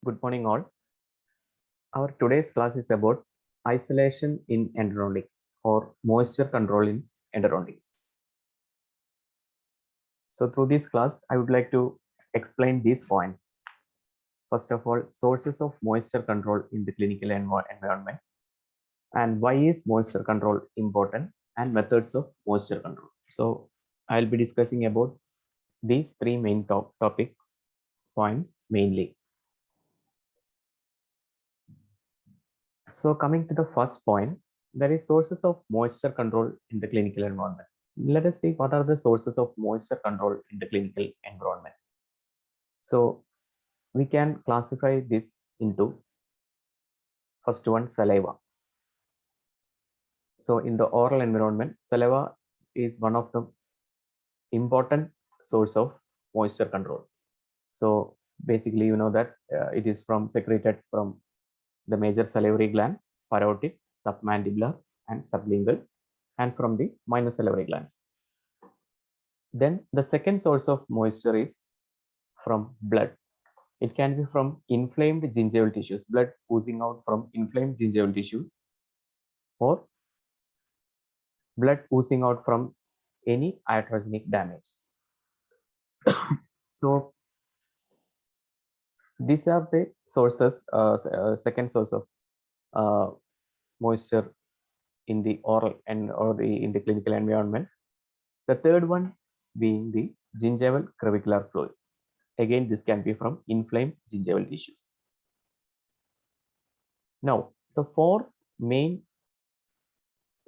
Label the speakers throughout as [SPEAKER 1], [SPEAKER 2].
[SPEAKER 1] Good morning, all. Our today's class is about isolation in endodontics or moisture control in endodontics. So, through this class, I would like to explain these points. First of all, sources of moisture control in the clinical environment, and why is moisture control important, and methods of moisture control. So, I'll be discussing about these three main topics points mainly. So coming to the first point, there is sources of moisture control in the clinical environment. Let us see what are the sources of moisture control in the clinical environment. So we can classify this into first one, saliva. So in the oral environment, saliva is one of the important source of moisture control. So basically, you know that it is secreted from the major salivary glands, parotid, submandibular, and sublingual, and from the minor salivary glands. Then the second source of moisture is from blood. It can be from inflamed gingival tissues, blood oozing out from inflamed gingival tissues, or blood oozing out from any iatrogenic damage. So these are the sources, second source of moisture in the oral and in the clinical environment. The third one being the gingival crevicular fluid. Again, this can be from inflamed gingival tissues. Now, the four main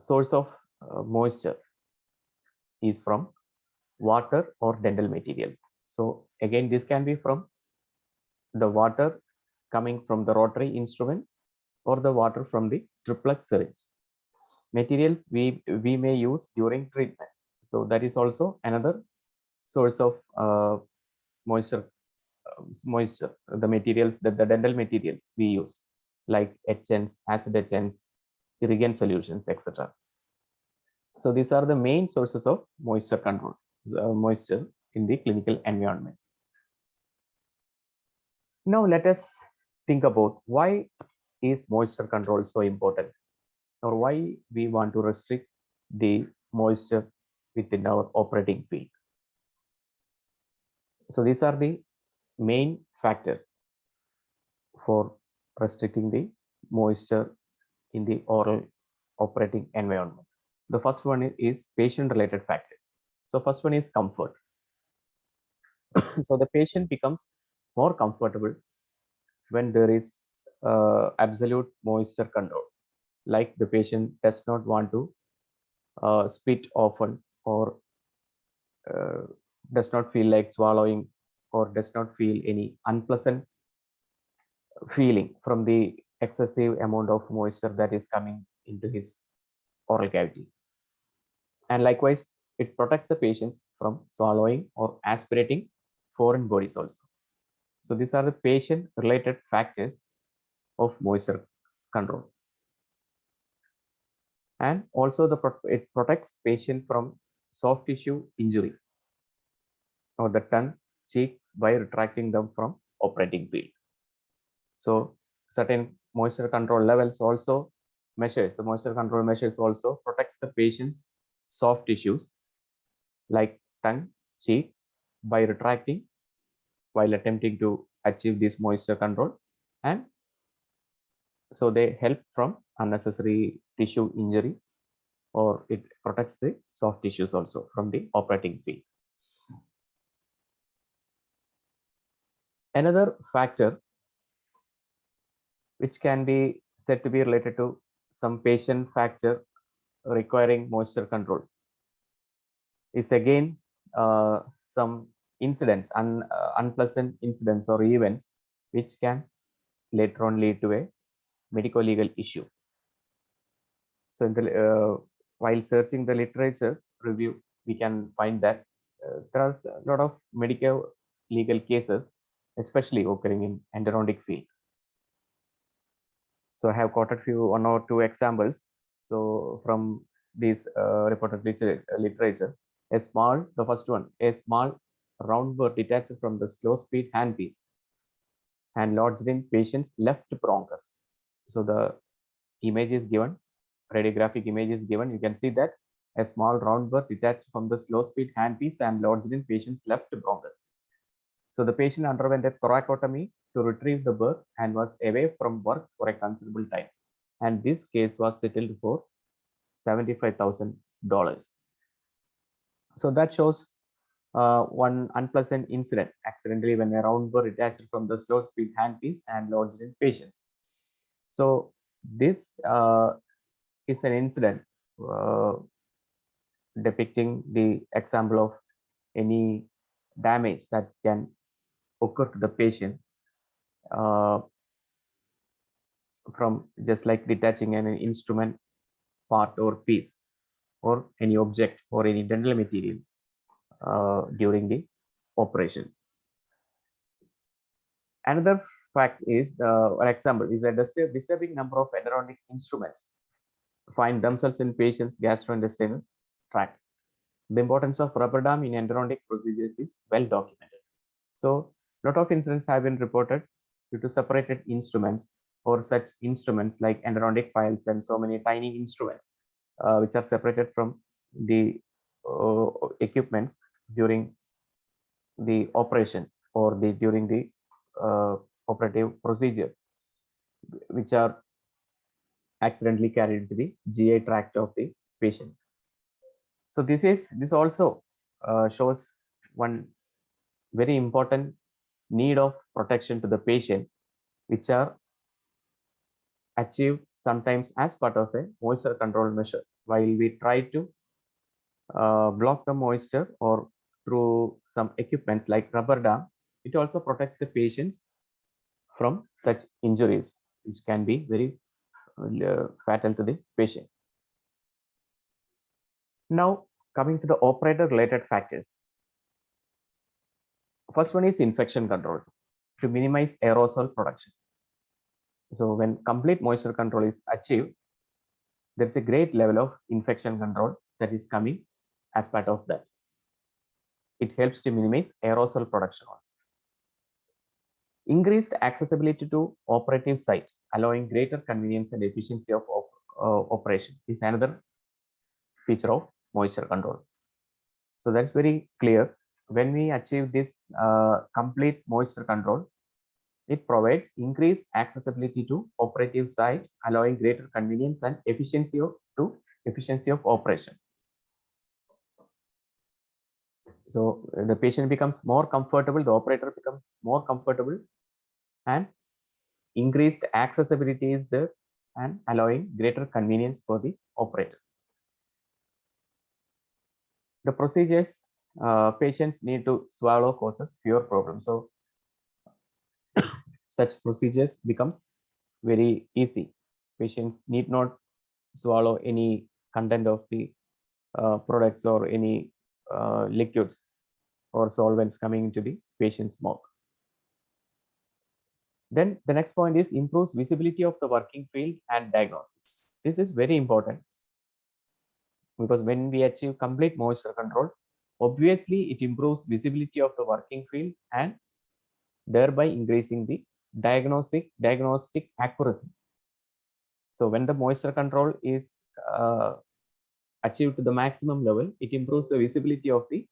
[SPEAKER 1] source of moisture is from water or dental materials. So again, this can be from the water coming from the rotary instruments or the water from the triplex syringe. Materials we may use during treatment. So that is also another source of moisture. The materials that the dental materials we use, like etchants, acid etchants, irrigant solutions, etc. So these are the main sources of moisture control, moisture in the clinical environment. Now let us think about why is moisture control so important, or why we want to restrict the moisture within our operating field. So these are the main factor for restricting the moisture in the oral operating environment. The first one is patient related factors. So first one is comfort. So the patient becomes more comfortable when there is absolute moisture control, like the patient does not want to spit often, or does not feel like swallowing, or does not feel any unpleasant feeling from the excessive amount of moisture that is coming into his oral cavity. And likewise, it protects the patients from swallowing or aspirating foreign bodies also. So these are the patient related factors of moisture control. And also it protects patient from soft tissue injury or the tongue, cheeks by retracting them from operating field. So certain moisture control levels also the moisture control measures also protects the patient's soft tissues like tongue, cheeks by retracting while attempting to achieve this moisture control, and so they help from unnecessary tissue injury, or it protects the soft tissues also from the operating field. Another factor which can be said to be related to some patient factor requiring moisture control is again some incidents, unpleasant incidents or events which can later on lead to a medico-legal issue. So while searching the literature review, we can find that there are a lot of medical legal cases, especially occurring in endodontic field. So I have quoted one or two examples. So from this reported literature, the first one, a small round burr detached from the slow speed handpiece and lodged in patient's left bronchus. So the image is given, radiographic image is given. You can see that a small round burr detached from the slow speed handpiece and lodged in patient's left bronchus. So the patient underwent a thoracotomy to retrieve the burr and was away from work for a considerable time. And this case was settled for $75,000. So that shows one unpleasant incident accidentally when a round burr detached from the slow speed handpiece and lodged in patients. So this is an incident depicting the example of any damage that can occur to the patient from just like detaching an instrument part or piece or any object or any dental material during the operation. Another fact is, an example is a disturbing number of endodontic instruments find themselves in patients' gastrointestinal tracts. The importance of rubber dam in endodontic procedures is well documented. So, a lot of incidents have been reported due to separated instruments or such instruments like endodontic files and so many tiny instruments which are separated from the equipments during the operation or during the operative procedure, which are accidentally carried into the GI tract of the patient. So this also shows one very important need of protection to the patient, which are achieved sometimes as part of a moisture control measure. While we try to block the moisture or through some equipments like rubber dam, it also protects the patients from such injuries, which can be very fatal to the patient. Now, coming to the operator related factors. First one is infection control to minimize aerosol production. So when complete moisture control is achieved, there's a great level of infection control that is coming as part of that. It helps to minimize aerosol production also. Increased accessibility to operative site, allowing greater convenience and efficiency of operation is another feature of moisture control. So that's very clear. When we achieve this complete moisture control, it provides increased accessibility to operative site, allowing greater convenience and efficiency of operation. So the patient becomes more comfortable, the operator becomes more comfortable, and increased accessibility is there and allowing greater convenience for the operator. The procedures patients need to swallow causes fewer problems. So such procedures becomes very easy. Patients need not swallow any content of the products or any liquids or solvents coming into the patient's mouth. Then the next point is improves visibility of the working field and diagnosis. This is very important because when we achieve complete moisture control, obviously it improves visibility of the working field and thereby increasing the diagnostic accuracy. So when the moisture control is achieved to the maximum level, it improves the visibility of the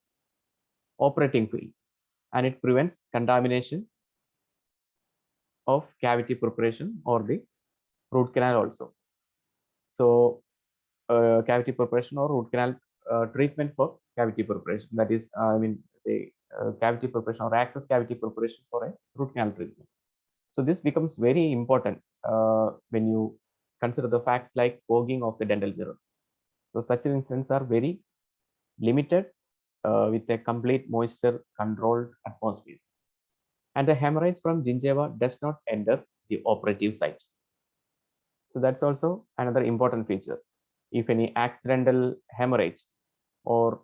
[SPEAKER 1] operating field and it prevents contamination of cavity preparation or the root canal also. So cavity preparation or root canal treatment for cavity preparation, that is the cavity preparation or access cavity preparation for a root canal treatment. So this becomes very important when you consider the facts like fogging of the dental mirror. So such incidents are very limited with a complete moisture controlled atmosphere. And the hemorrhage from gingiva does not enter the operative site. So that's also another important feature. If any accidental hemorrhage or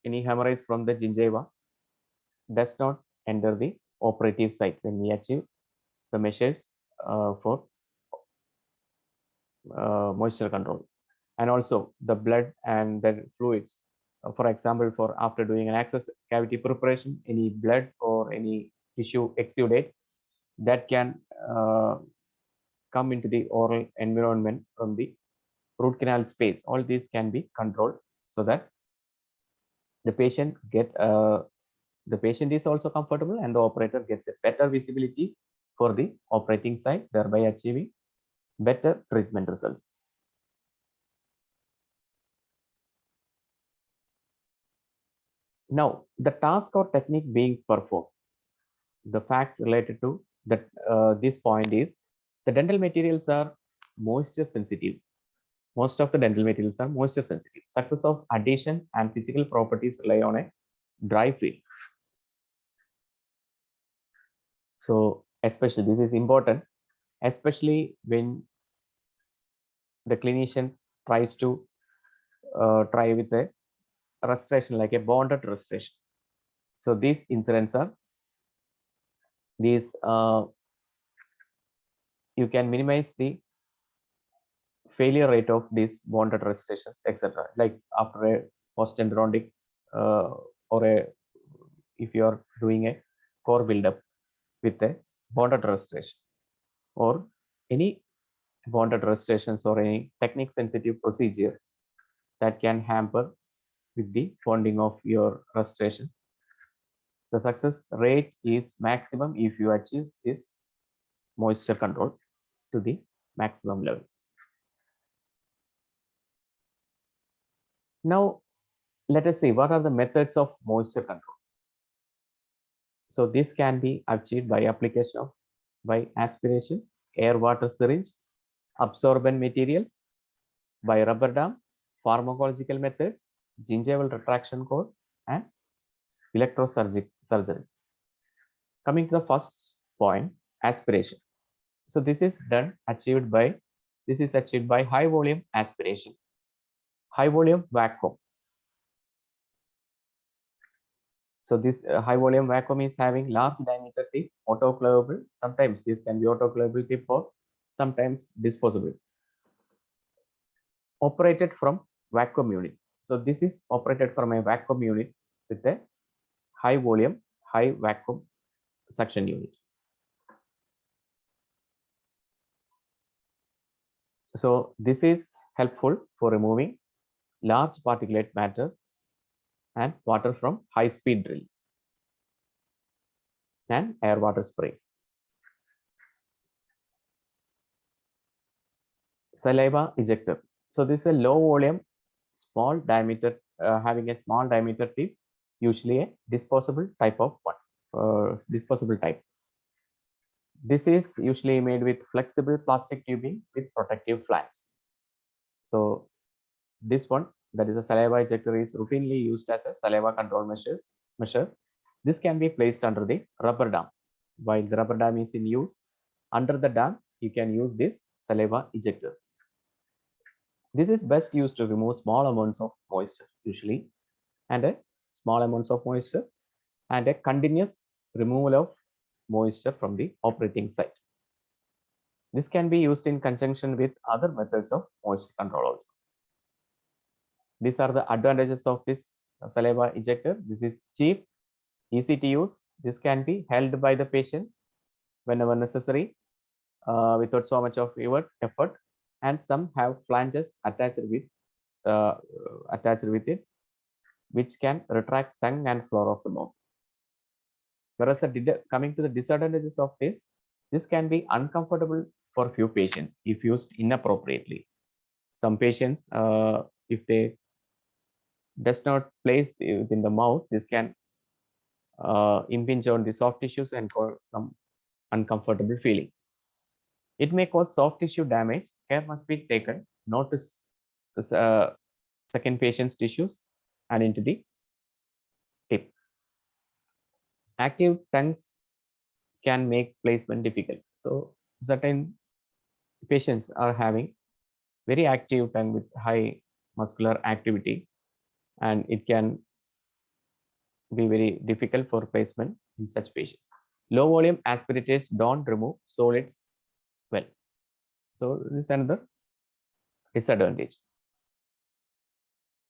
[SPEAKER 1] any hemorrhage from the gingiva does not enter the operative site when we achieve the measures for moisture control. And also the blood and the fluids, for example, for after doing an access cavity preparation, any blood or any tissue exudate that can come into the oral environment from the root canal space. All these can be controlled so that the patient is also comfortable and the operator gets a better visibility for the operating site, thereby achieving better treatment results. Now, the task or technique being performed, the facts related to that this point is the dental materials are moisture sensitive. Most of the dental materials are moisture sensitive. Success of adhesion and physical properties rely on a dry film. So especially this is important, especially when the clinician tries to try with a restoration like a bonded restoration. So these incidents are these you can minimize the failure rate of these bonded restorations, etc. Like after a post-endodontic or a if you are doing a core buildup with a bonded restoration or any bonded restorations or any technique sensitive procedure that can hamper with the bonding of your restoration. The success rate is maximum if you achieve this moisture control to the maximum level. Now, let us see what are the methods of moisture control. So this can be achieved by application of by aspiration, air water syringe, absorbent materials, by rubber dam, pharmacological methods, gingival retraction cord, and electrosurgery. Coming to the first point, aspiration. So this is achieved by high volume aspiration, high volume vacuum. So this high volume vacuum is having large diameter tip, autoclavable. Sometimes this can be autoclavable tip or sometimes disposable. Operated from vacuum unit. So this is operated from a vacuum unit with a high volume, high vacuum suction unit. So this is helpful for removing large particulate matter and water from high speed drills and air water sprays. Saliva ejector. So this is a low volume, small diameter, having a small diameter tip, usually a disposable type of one, disposable type. This is usually made with flexible plastic tubing with protective flange. So this one, that is a saliva ejector, is routinely used as a saliva control measure. This can be placed under the rubber dam. While the rubber dam is in use, under the dam, you can use this saliva ejector. This is best used to remove small amounts of moisture, usually, and a small amounts of moisture, and a continuous removal of moisture from the operating site. This can be used in conjunction with other methods of moisture control also. These are the advantages of this saliva ejector. This is cheap, easy to use. This can be held by the patient whenever necessary without so much of effort. And some have flanges attached with it, which can retract tongue and floor of the mouth. Whereas coming to the disadvantages of this can be uncomfortable for few patients if used inappropriately. Some patients, if they does not place within the mouth, this can impinge on the soft tissues and cause some uncomfortable feeling. It may cause soft tissue damage. Care must be taken not to second patient's tissues and into the tip. Active tongues can make placement difficult. So certain patients are having very active tongue with high muscular activity, and it can be very difficult for placement in such patients. Low volume aspirators don't remove solids well. So this is another disadvantage.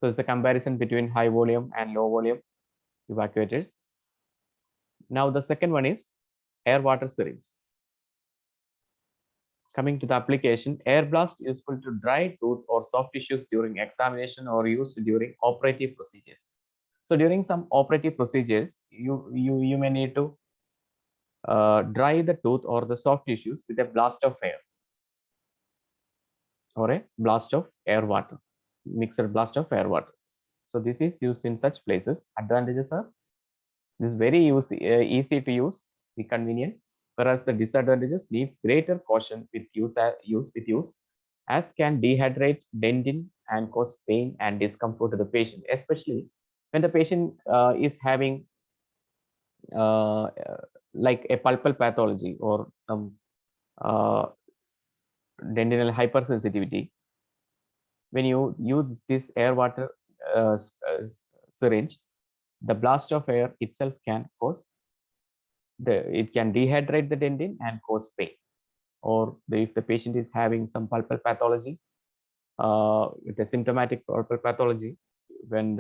[SPEAKER 1] So it's a comparison between high volume and low volume evacuators. Now the second one is air water syringe. Coming to the application, air blast useful to dry tooth or soft tissues during examination or used during operative procedures. So during some operative procedures, you may need to dry the tooth or the soft tissues with a blast of air or a blast of air water, mixed blast of air water. So this is used in such places. Advantages are this is very easy to use, be convenient, whereas the disadvantages needs greater caution with use as can dehydrate dentin and cause pain and discomfort to the patient, especially when the patient is having uh, like a pulpal pathology or some uh, dentinal hypersensitivity. When you use this air water syringe, the blast of air itself can cause it can dehydrate the dentin and cause pain. Or if the patient is having some pulpal pathology, with a symptomatic pulpal pathology, when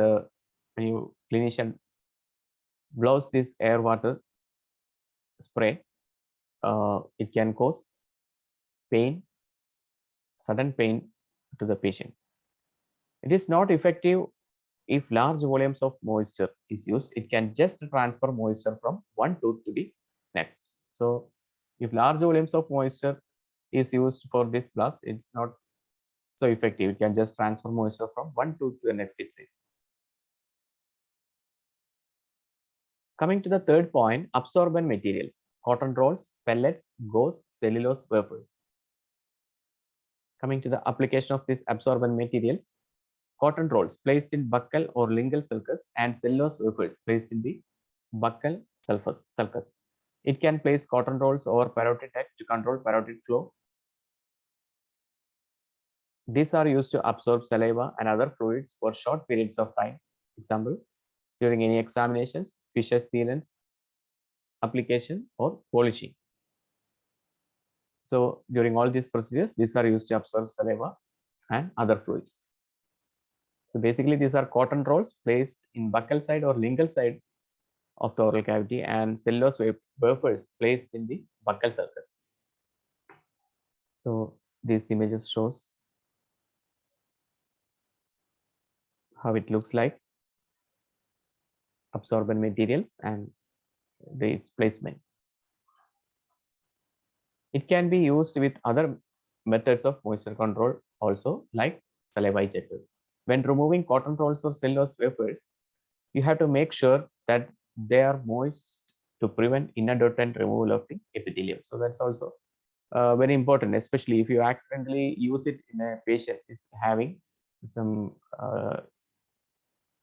[SPEAKER 1] you clinician blows this air water spray, it can cause pain, sudden pain to the patient. It is not effective if large volumes of moisture is used. It can just transfer moisture from one tooth to the next. So if large volumes of moisture is used for this blast, it's not so effective. It can just transfer moisture from one tooth to the next, it says. Coming to the third point, absorbent materials, cotton rolls, pellets, gauze, cellulose wafers. Coming to the application of these absorbent materials, cotton rolls placed in buccal or lingual sulcus and cellulose wafers placed in the buccal sulcus. It can place cotton rolls over parotid duct to control parotid flow. These are used to absorb saliva and other fluids for short periods of time. Example, during any examinations, fissure sealants, application, or polishing. So during all these procedures, these are used to absorb saliva and other fluids. So basically, these are cotton rolls placed in buccal side or lingual side of the oral cavity and cellulose wafers placed in the buccal sulcus. So these images shows how it looks like, absorbent materials and its placement. It can be used with other methods of moisture control also, like saliva ejector. When removing cotton rolls or cellulose wafers, you have to make sure that they are moist to prevent inadvertent removal of the epithelium. So that's also very important, especially if you accidentally use it in a patient having some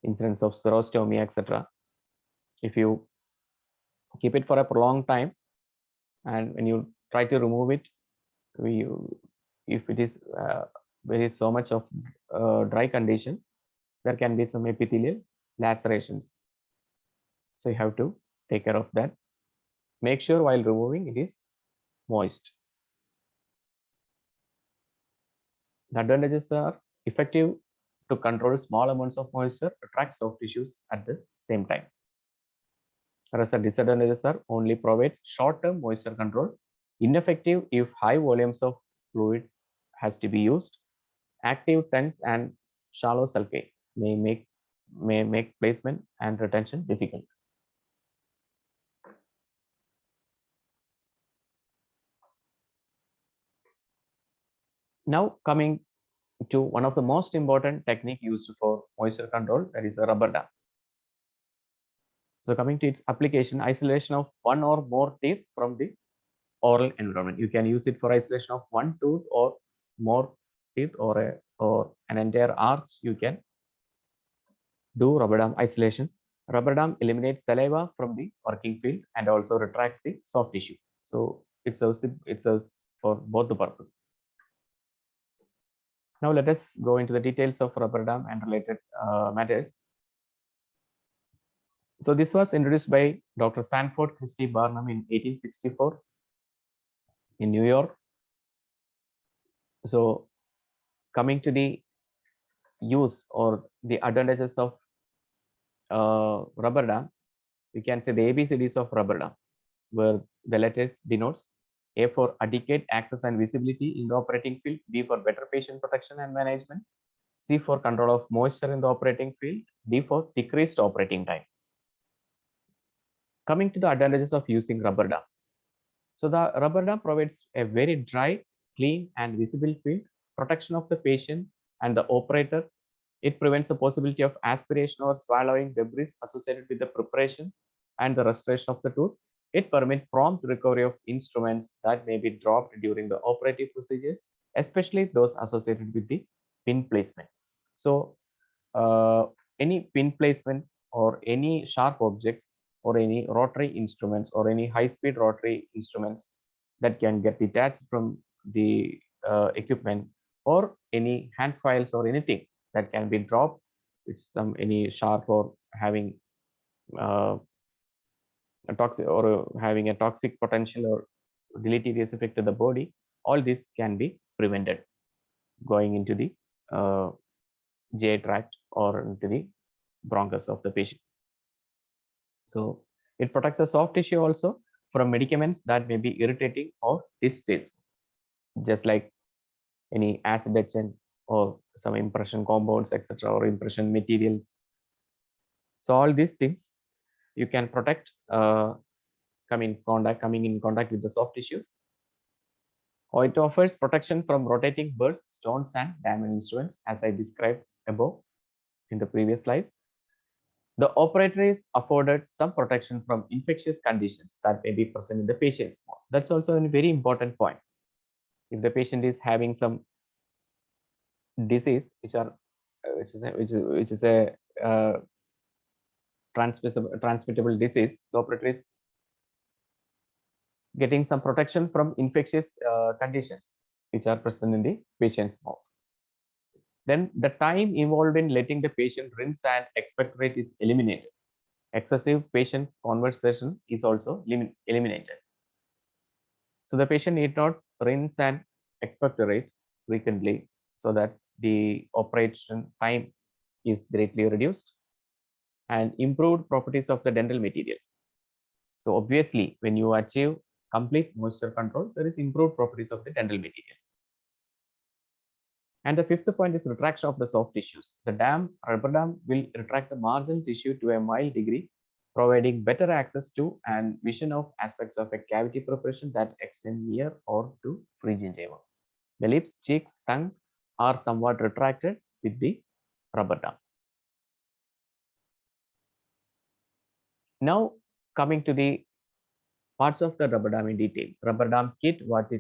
[SPEAKER 1] incidents of xerostomy, etc. If you keep it for a prolonged time and when you try to remove it, if it is there is so much of dry condition, there can be some epithelial lacerations. So you have to take care of that. Make sure while removing it is moist. The advantages are effective to control small amounts of moisture, attract soft tissues at the same time. Whereas the disadvantages are only provides short-term moisture control, ineffective if high volumes of fluid has to be used, active tense and shallow sulcate may make placement and retention difficult. Now coming to one of the most important technique used for moisture control, that is a rubber dam. So coming to its application, isolation of one or more teeth from the oral environment. You can use it for isolation of one tooth or more teeth or an entire arch. You can do rubber dam isolation. Rubber dam eliminates saliva from the working field and also retracts the soft tissue. So it serves for both the purpose. Now let us go into the details of rubber dam and related matters. So this was introduced by Dr. Sanford Christie Barnum in 1864 in New York. So coming to the use or the advantages of rubber dam, we can say the ABCDs of rubber dam, where the letters denotes A for adequate access and visibility in the operating field, B for better patient protection and management, C for control of moisture in the operating field, D for decreased operating time. Coming to the advantages of using rubber dam. So the rubber dam provides a very dry, clean and visible field, protection of the patient and the operator. It prevents the possibility of aspiration or swallowing debris associated with the preparation and the restoration of the tooth. It permits prompt recovery of instruments that may be dropped during the operative procedures, especially those associated with the pin placement. So any pin placement or any sharp objects or any rotary instruments or any high-speed rotary instruments that can get detached from the equipment, or any hand files or anything that can be dropped with some any sharp or having a toxic or having a toxic potential or deleterious effect to the body, all this can be prevented going into the GI tract or into the bronchus of the patient. So it protects the soft tissue also from medicaments that may be irritating or distasteful, just like any acid etchant or some impression compounds, etc., or impression materials. So all these things you can protect coming in contact with the soft tissues. Or it offers protection from rotating burrs, stones, and damaged instruments, as I described above in the previous slides. The operator is afforded some protection from infectious conditions that may be present in the patient's mouth. That's also a very important point. If the patient is having some disease, which is a transmittable disease, the operator is getting some protection from infectious conditions which are present in the patient's mouth. Then the time involved in letting the patient rinse and expectorate is eliminated. Excessive patient conversation is also eliminated. So the patient need not rinse and expectorate frequently, so that the operation time is greatly reduced. And improved properties of the dental materials. So obviously, when you achieve complete moisture control, there is improved properties of the dental materials. And the fifth point is retraction of the soft tissues. The rubber dam will retract the marginal tissue to a mild degree, providing better access to and vision of aspects of a cavity preparation that extend near or to pre-gingiva. The lips, cheeks, tongue are somewhat retracted with the rubber dam. Now coming to the parts of the rubber dam in detail. Rubber dam kit, what it